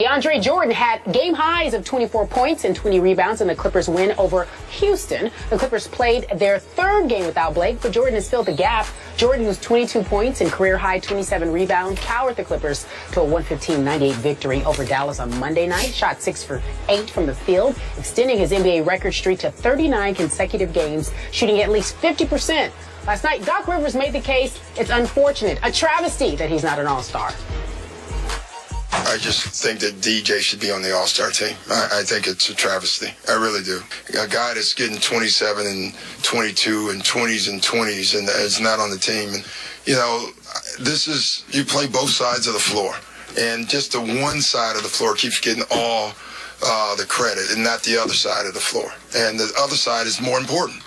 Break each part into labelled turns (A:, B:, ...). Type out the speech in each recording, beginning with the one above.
A: Deandre Jordan had game highs of 24 points and 20 rebounds in the Clippers' win over Houston. The Clippers played their third game without Blake, but Jordan has filled the gap. Jordan, who's 22 points and career-high 27 rebounds, powered the Clippers to a 115-98 victory over Dallas on Monday night. Shot 6 for 8 from the field, extending his NBA record streak to 39 consecutive games, shooting at least 50%. Last night, Doc Rivers made the case it's unfortunate, a travesty that he's not an all-star.
B: I just think that DJ should be on the All-Star team. I think it's a travesty. I really do. A guy that's getting 27 and 22 and 20s and 20s and is not on the team. And, you know, this is, you play both sides of the floor. And just the one side of the floor keeps getting all the credit and not the other side of the floor. And the other side is more important.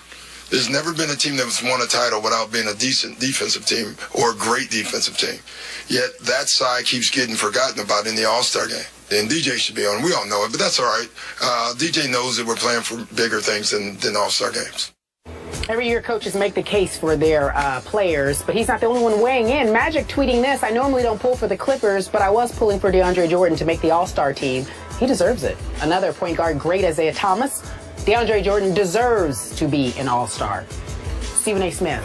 B: There's never been a team that's won a title without being a decent defensive team or a great defensive team. Yet that side keeps getting forgotten about in the All-Star game. And DJ should be on. We all know it, but that's all right. DJ knows that we're playing for bigger things than All-Star games.
A: Every year, coaches make the case for their players, but he's not the only one weighing in. Magic tweeting this: I normally don't pull for the Clippers, but I was pulling for Deandre Jordan to make the All-Star team. He deserves it. Another point guard great, Isaiah Thomas. Deandre Jordan deserves to be an all-star. Stephen A. Smith,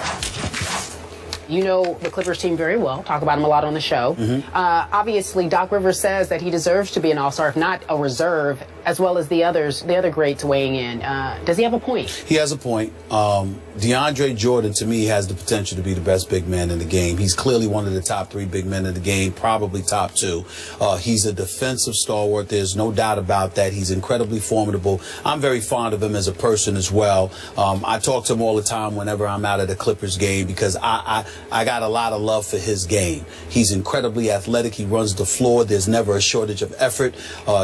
A: you know the Clippers team very well. Talk about him a lot on the show. Obviously, Doc Rivers says that he deserves to be an all-star, if not a reserve, as well as the other greats weighing in. Does he have a point? He
C: has a point. Deandre Jordan, to me, has the potential to be the best big man in the game. He's clearly one of the top 3 big men in the game, probably top 2. He's a defensive stalwart. There's no doubt about that. He's incredibly formidable. I'm very fond of him as a person as well. I talk to him all the time whenever I'm out at a Clippers game because I got a lot of love for his game. He's incredibly athletic. He runs the floor. There's never a shortage of effort.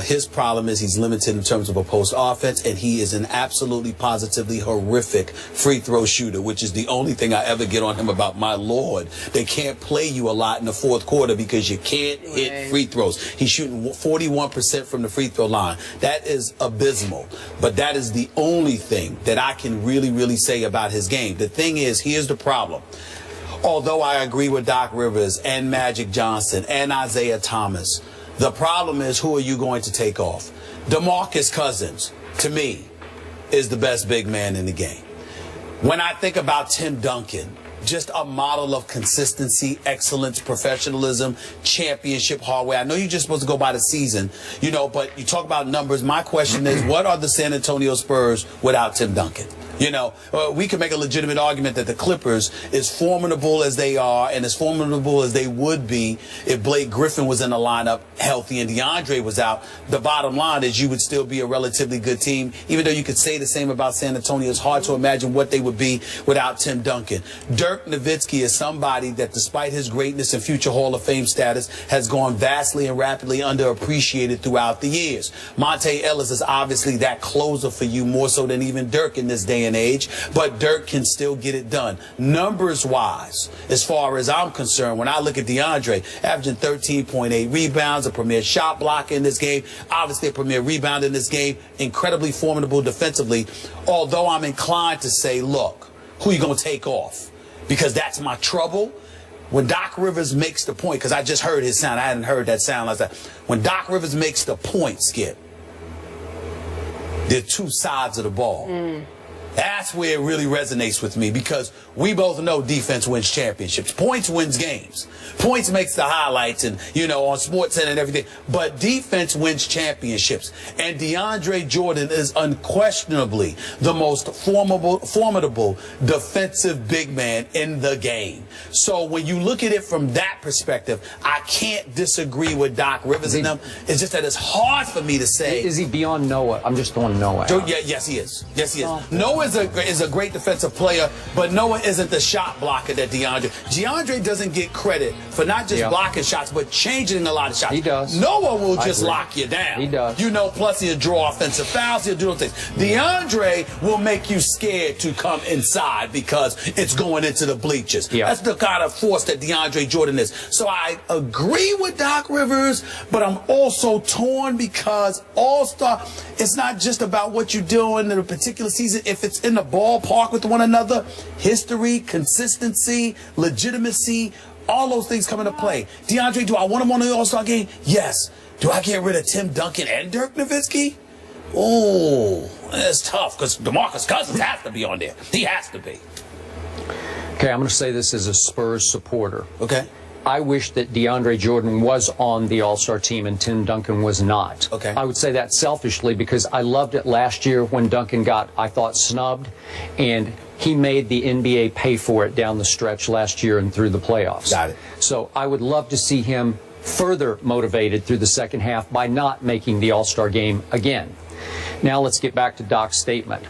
C: His problem is he's limited in terms of a post offense, and he is an absolutely positively horrific free throw shooter, which is the only thing I ever get on him about. My Lord, they can't play you a lot in the fourth quarter because you can't hit free throws. He's shooting 41% from the free throw line. That is abysmal, but that is the only thing that I can really say about his game. The thing is, here's the problem. Although I agree with Doc Rivers and Magic Johnson and Isaiah Thomas, the problem is, who are you going to take off? DeMarcus Cousins, to me, is the best big man in the game. When I think about Tim Duncan, just a model of consistency, excellence, professionalism, championship hardware. I know you're just supposed to go by the season, you know, but you talk about numbers. My question is, what are the San Antonio Spurs without Tim Duncan? You know, we can make a legitimate argument that the Clippers, as formidable as they are and as formidable as they would be if Blake Griffin was in the lineup healthy and DeAndre was out, the bottom line is you would still be a relatively good team. Even though you could say the same about San Antonio, it's hard to imagine what they would be without Tim Duncan. Dirk Nowitzki is somebody that, despite his greatness and future Hall of Fame status, has gone vastly and rapidly underappreciated throughout the years. Monte Ellis is obviously that closer for you, more so than even Dirk in this day and age, but Dirk can still get it done. Numbers wise, as far as I'm concerned, when I look at DeAndre, averaging 13.8 rebounds, a premier shot blocker in this game, obviously a premier rebounder in this game, incredibly formidable defensively, although I'm inclined to say, look, who you going to take off? Because that's my trouble. When Doc Rivers makes the point, because I just heard his sound, I hadn't heard that sound last time. When Doc Rivers makes the point, Skip, there are 2 sides of the ball. That's where it really resonates with me, because we both know defense wins championships. Points wins games. Points makes the highlights and, you know, on SportsCenter and everything. But defense wins championships. And DeAndre Jordan is unquestionably the most formidable defensive big man in the game. So when you look at it from that perspective, I can't disagree with Doc Rivers and them. It's just that it's hard for me to say.
D: Is he beyond Noah? I'm just throwing Noah out.
C: Yeah, yes, he is. Yes, he is. Noah is a great defensive player, but Noah isn't the shot blocker that DeAndre doesn't get credit for not just blocking shots, but changing a lot of shots.
D: He does.
C: Noah will just lock you down.
D: He does.
C: You know, plus he'll draw offensive fouls, he'll do those things. DeAndre will make you scared to come inside because it's going into the bleachers. That's the kind of force that DeAndre Jordan is. So I agree with Doc Rivers, but I'm also torn because All-Star, it's not just about what you're doing in a particular season. If it's in the ballpark with one another, history, consistency, legitimacy, All those things come into play. DeAndre, do I want him on the All-Star game? Yes. Do I get rid of Tim Duncan and Dirk Nowitzki? Oh, that's tough because DeMarcus Cousins has to be on there. He has to be.
D: Okay, I'm going to say this as a Spurs supporter.
C: Okay.
D: I wish that DeAndre Jordan was on the All-Star team and Tim Duncan was not.
C: Okay.
D: I would say that selfishly because I loved it last year when Duncan got, I thought, snubbed, and he made the NBA pay for it down the stretch last year and through the playoffs.
C: Got it.
D: So I would love to see him further motivated through the second half by not making the All-Star game again. Now let's get back to Doc's statement.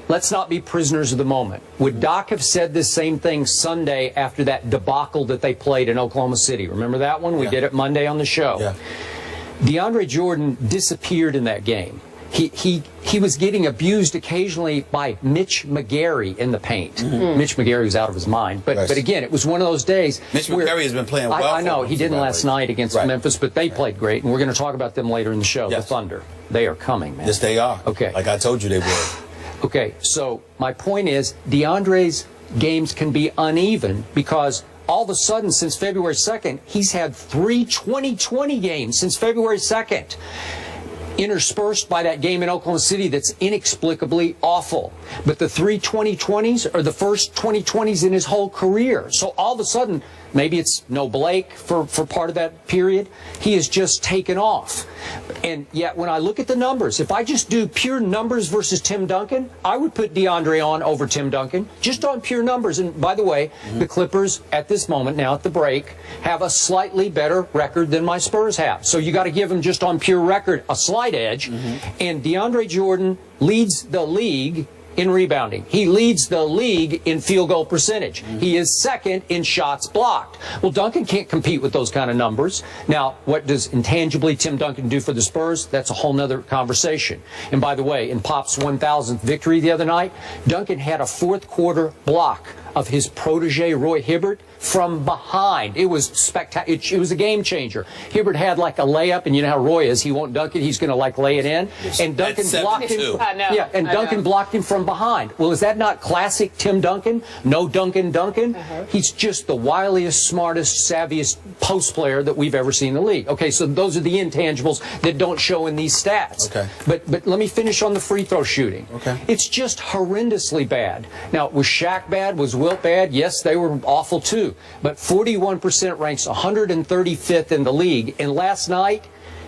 D: Let's not be prisoners of the moment. Would Doc have said this same thing Sunday after that debacle that they played in Oklahoma City? Remember that one? We did it Monday on the show.
C: Yeah.
D: DeAndre Jordan disappeared in that game. He was getting abused occasionally by Mitch McGary in the paint. Mitch McGary was out of his mind. But again, it was one of those days.
C: Mitch McGary has been playing well.
D: I know. He didn't last night against Memphis, but they played great. And we're going to talk about them later in the show.
C: Yes.
D: The Thunder. They are coming, man.
C: Yes, they are.
D: Okay.
C: Like I told you they would.
D: Okay, so my point is DeAndre's games can be uneven because all of a sudden since February 2nd, he's had 3 20-20 games since February 2nd. Interspersed by that game in Oklahoma City that's inexplicably awful. But the 3 20-20s are the first 20-20s in his whole career. So all of a sudden, maybe it's no Blake for part of that period, he has just taken off. And yet when I look at the numbers, if I just do pure numbers versus Tim Duncan, I would put DeAndre on over Tim Duncan, just on pure numbers. And by the way, the Clippers at this moment, now at the break, have a slightly better record than my Spurs have. So you got to give them just on pure record a slight edge. And DeAndre Jordan leads the league in rebounding. He leads the league in field goal percentage. He is second in shots blocked. Well, Duncan can't compete with those kind of numbers. Now, what does intangibly Tim Duncan do for the Spurs? That's a whole nother conversation. And by the way, in Pop's 1,000th victory the other night, Duncan had a fourth quarter block of his protege, Roy Hibbert, from behind. It was spectacular. It was a game changer. Hibbert had like a layup, and you know how Roy is. He won't dunk it. He's going to like lay it in. And Duncan blocked him. Yeah, and Duncan blocked him from behind. Well, is that not classic Tim Duncan? No Duncan. He's just the wiliest, smartest, savviest post player that we've ever seen in the league. Okay, so those are the intangibles that don't show in these stats.
C: Okay.
D: But let me finish on the free throw shooting.
C: Okay.
D: It's just horrendously bad. Now, was Shaq bad? Was Wilt bad? Yes, they were awful too. But 41% ranks 135th in the league. And last night,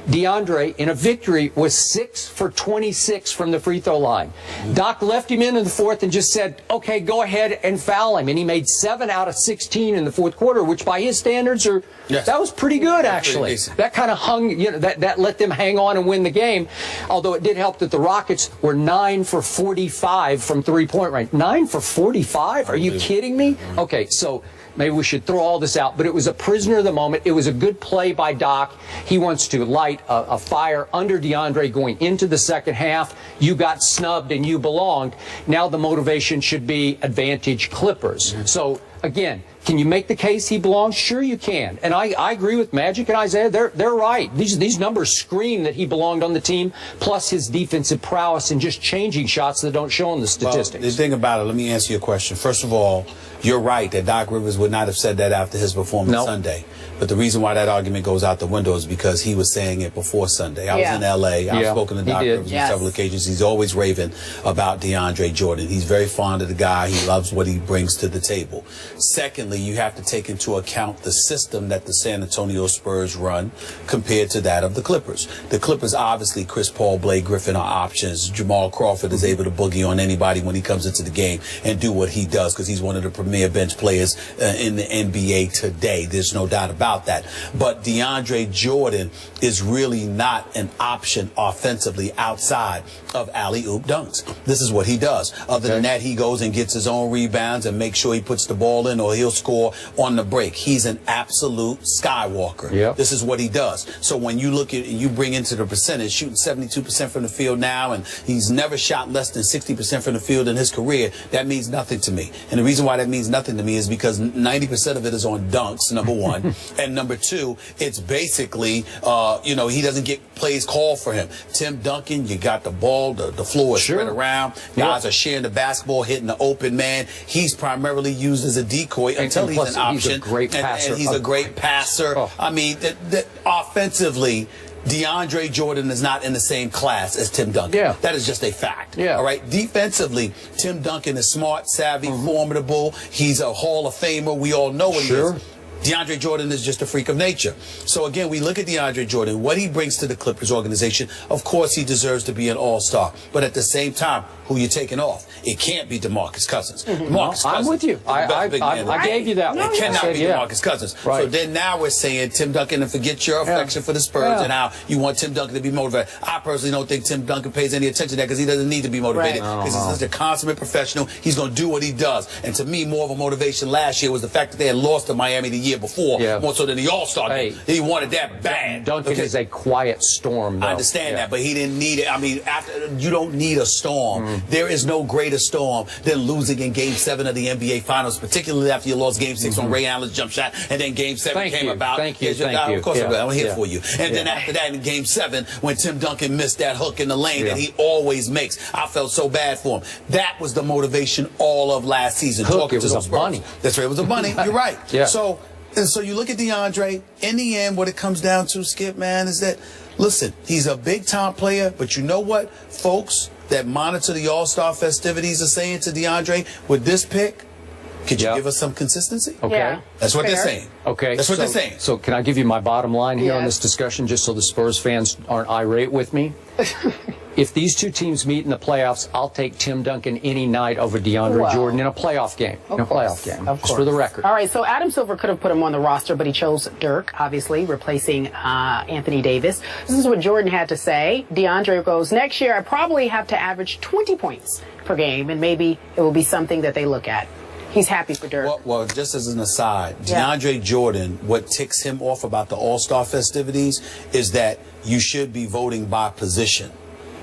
D: DeAndre, in a victory, was 6 for 26 from the free throw line. Doc left him in the fourth and just said, okay, go ahead and foul him. And he made 7 out of 16 in the fourth quarter, which by his standards are, that was pretty good, actually. That kind of hung, you know, that let them hang on and win the game. Although it did help that the Rockets were 9 for 45 from three-point range. 9 for 45? Are you kidding me? Okay, so maybe we should throw all this out, but it was a prisoner of the moment. It was a good play by Doc. He wants to light a fire under DeAndre going into the second half. You got snubbed and you belonged. Now the motivation should be advantage Clippers. So, again, can you make the case he belongs? Sure you can. And I agree with Magic and Isaiah. They're right. These numbers scream that he belonged on the team, plus his defensive prowess and just changing shots that don't show in the statistics.
C: Well, the thing about it, let me answer your question. First of all, you're right that Doc Rivers would not have said that after his performance Sunday. But the reason why that argument goes out the window is because he was saying it before Sunday. I was in L.A. I've spoken to Doc Rivers on several occasions. He's always raving about DeAndre Jordan. He's very fond of the guy. He loves what he brings to the table. Secondly, you have to take into account the system that the San Antonio Spurs run compared to that of the Clippers. The Clippers, obviously, Chris Paul, Blake Griffin are options. Jamal Crawford is able to boogie on anybody when he comes into the game and do what he does because he's one of the premier bench players in the NBA today. There's no doubt about that. But DeAndre Jordan is really not an option offensively outside of alley-oop dunks. This is what he does. Other than that, he goes and gets his own rebounds and makes sure he puts the ball in or he'll score on the break. He's an absolute skywalker. This is what he does. So when you look at you bring into the percentage, shooting 72% from the field now, and he's never shot less than 60% from the field in his career, that means nothing to me. And the reason why that means nothing to me is because 90% of it is on dunks, number one. And number two, it's basically, he doesn't get plays called for him. Tim Duncan, you got the ball, the floor is spread around. Guys are sharing the basketball, hitting the open man. He's primarily used as a decoy until tell he's an option.
D: He's a great passer.
C: And he's a great passer.
D: Oh.
C: I mean, offensively, DeAndre Jordan is not in the same class as Tim Duncan.
D: Yeah.
C: That is just a fact.
D: Yeah.
C: All right. Defensively, Tim Duncan is smart, savvy, formidable. He's a Hall of Famer. We all know what he is. DeAndre Jordan is just a freak of nature. So, again, we look at DeAndre Jordan, what he brings to the Clippers organization. Of course, he deserves to be an all-star. But at the same time, who you taking off? It can't be DeMarcus Cousins. DeMarcus Cousins.
D: I'm with you. I gave you that one.
C: It cannot be DeMarcus Cousins.
D: Right.
C: So then now we're saying Tim Duncan, and forget your affection for the Spurs and how you want Tim Duncan to be motivated. I personally don't think Tim Duncan pays any attention to that because he doesn't need to be motivated because he's such a consummate professional. He's going to do what he does. And to me, more of a motivation last year was the fact that they had lost to Miami the year before, more so than the All-Star game. He wanted that bad.
D: Duncan is a quiet storm, though.
C: I understand that, but he didn't need it. I mean, you don't need a storm. There is no greater storm than losing in Game 7 of the NBA Finals, particularly after you lost Game 6 on Ray Allen's jump shot, and then Game 7 came about.
D: Thank you.
C: Of course, I'm here for you. And then after that, in Game 7, when Tim Duncan missed that hook in the lane that he always makes, I felt so bad for him. That was the motivation all of last season.
D: Hook, it was a bunny.
C: That's right, it was a bunny. You're right. So you look at DeAndre, in the end, what it comes down to, Skip, man, is that, listen, he's a big-time player, but you know what, folks that monitor the All-Star festivities are saying to DeAndre, with this pick, could you give us some consistency?
D: Okay.
A: Yeah.
C: That's what they're saying.
D: Okay.
C: That's what they're saying.
D: So can I give you my bottom line here on this discussion, just so the Spurs fans aren't irate with me? If these two teams meet in the playoffs, I'll take Tim Duncan any night over DeAndre Jordan in a playoff game.
A: Of course.
D: Just for the record.
A: All right, so Adam Silver could have put him on the roster, but he chose Dirk, obviously, replacing Anthony Davis. This is what Jordan had to say. DeAndre goes, next year I probably have to average 20 points per game, and maybe it will be something that they look at. He's happy for Dirk.
C: Well, just as an aside, DeAndre Jordan, what ticks him off about the All-Star festivities is that you should be voting by position.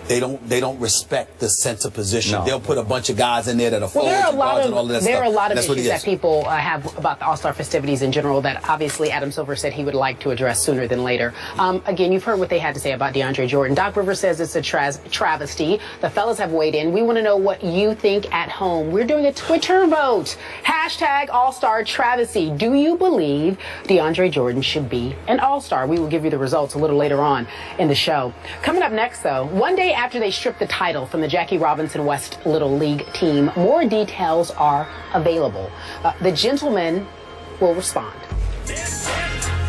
C: They don't respect the center position.
D: No.
C: They'll put a bunch of guys in there that are forwards and guards and all of that stuff.
A: There are a lot of
C: That's
A: issues that people have about the All-Star festivities in general that obviously Adam Silver said he would like to address sooner than later. Again, you've heard what they had to say about DeAndre Jordan. Doc Rivers says it's a travesty. The fellas have weighed in. We want to know what you think at home. We're doing a Twitter vote. Hashtag All-Star Travesty. Do you believe DeAndre Jordan should be an All-Star? We will give you the results a little later on in the show. Coming up next, though, one day after they stripped the title from the Jackie Robinson West Little League team, more details are available. The gentleman will respond.